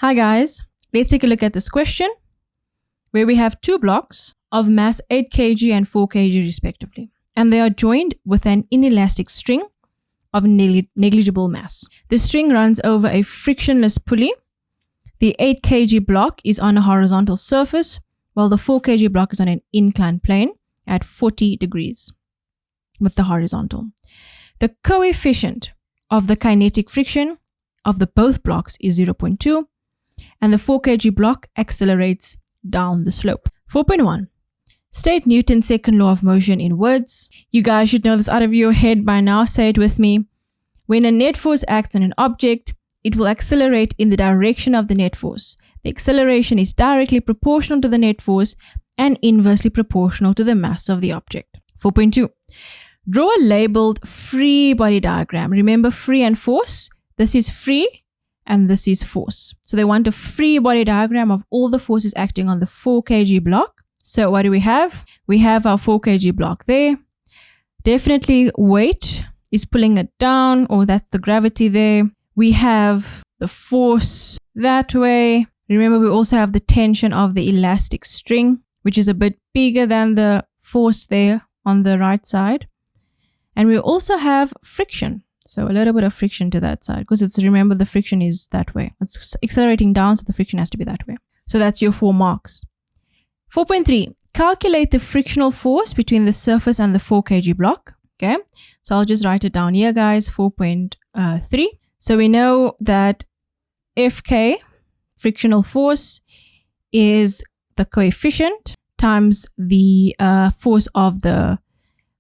Hi guys, let's take a look at this question where we have two blocks of mass 8 kg and 4 kg respectively, and they are joined with an inelastic string of negligible mass. The string runs over a frictionless pulley. The 8 kg block is on a horizontal surface, while the 4 kg block is on an inclined plane at 40 degrees with the horizontal. The coefficient of the kinetic friction of the both blocks is 0.2, and the 4 kg block accelerates down the slope. 4.1. State Newton's second law of motion in words. You guys should know this out of your head by now. Say it with me. When a net force acts on an object, it will accelerate in the direction of the net force. The acceleration is directly proportional to the net force and inversely proportional to the mass of the object. 4.2. Draw a labeled free body diagram. Remember free and force? This is free and this is force. So they want a free body diagram of all the forces acting on the 4 kg block. So what do we have? We have our 4 kg block there. Definitely weight is pulling it down, or that's the gravity there. We have the force that way. Remember, we also have the tension of the elastic string, which is a bit bigger than the force there on the right side. And we also have friction. So a little bit of friction to that side, because remember, the friction is that way. It's accelerating down, so the friction has to be that way. So that's your 4 marks. 4.3. Calculate the frictional force between the surface and the 4 kg block. Okay, so I'll just write it down here, guys. 4.3. So we know that Fk, frictional force, is the coefficient times the force of the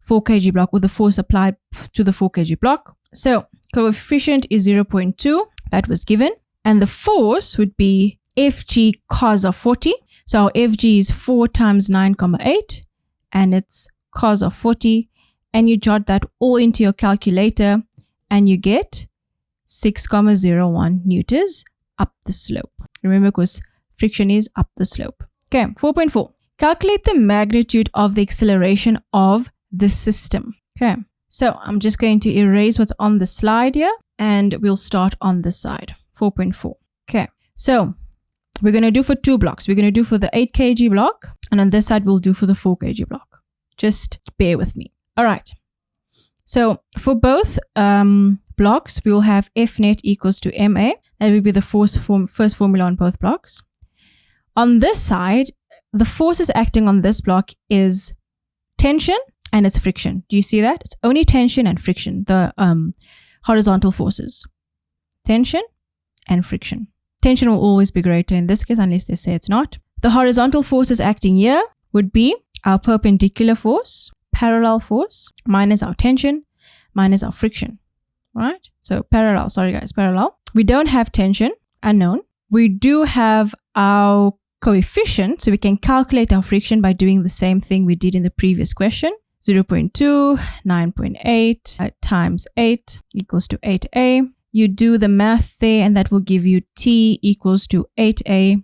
4 kg block, or the force applied to the 4 kg block. So coefficient is 0.2, that was given. And the force would be Fg cos of 40. So our Fg is 4 times 9,8, and it's cos of 40. And you jot that all into your calculator, and you get 6,01 newtons up the slope. Remember, because friction is up the slope. Okay, 4.4. Calculate the magnitude of the acceleration of the system. Okay, so I'm just going to erase what's on the slide here, and we'll start on this side. 4.4. Okay, so we're going to do for two blocks. We're going to do for the 8 kg block, and on this side we'll do for the 4 kg block. Just bear with me. All right. So for both blocks, we will have F net equals to MA. That will be the first formula on both blocks. On this side, the forces acting on this block is tension and it's friction. Do you see that? It's only tension and friction, the horizontal forces. Tension and friction. Tension will always be greater in this case, unless they say it's not. The horizontal forces acting here would be our perpendicular force, parallel force, minus our tension, minus our friction. All right? So parallel, sorry guys, parallel. We don't have tension, unknown. We do have our coefficient, so we can calculate our friction by doing the same thing we did in the previous question. 0.2, 9.8 times 8 equals to 8a. You do the math there, and that will give you T equals to 8a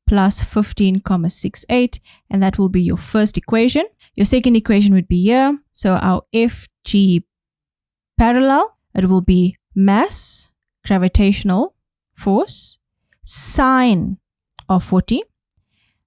plus 15,68, and that will be your first equation. Your second equation would be here. So our Fg parallel, it will be mass, gravitational force, sine of 40,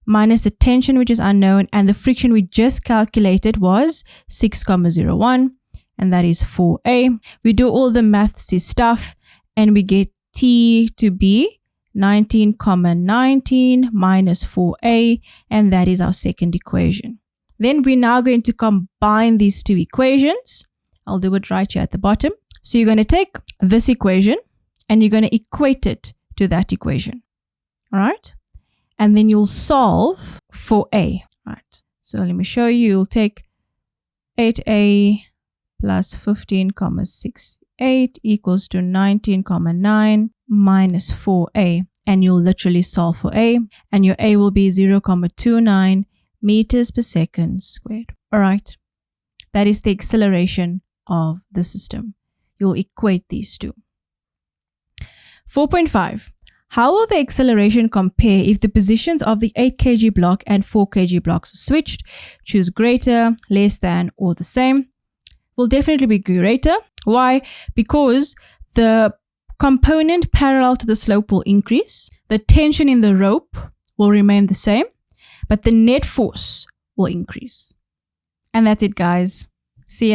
minus the tension, which is unknown, and the friction we just calculated was 6,01, and that is 4a. We do all the mathsy stuff, and we get T to be 19,19 minus 4a, and that is our second equation. Then we're now going to combine these two equations. I'll do it right here at the bottom. So you're going to take this equation and you're going to equate it to that equation. All right? And then you'll solve for a. Right. So let me show you. You'll take 8a plus 15,68 equals to 19,9 minus 4a. And you'll literally solve for a. And your a will be 0,29 meters per second squared. All right. That is the acceleration of the system. You'll equate these two. 4.5. How will the acceleration compare if the positions of the 8 kg block and 4 kg blocks are switched? Choose greater, less than, or the same. Will definitely be greater. Why? Because the component parallel to the slope will increase. The tension in the rope will remain the same, but the net force will increase. And that's it, guys. See ya.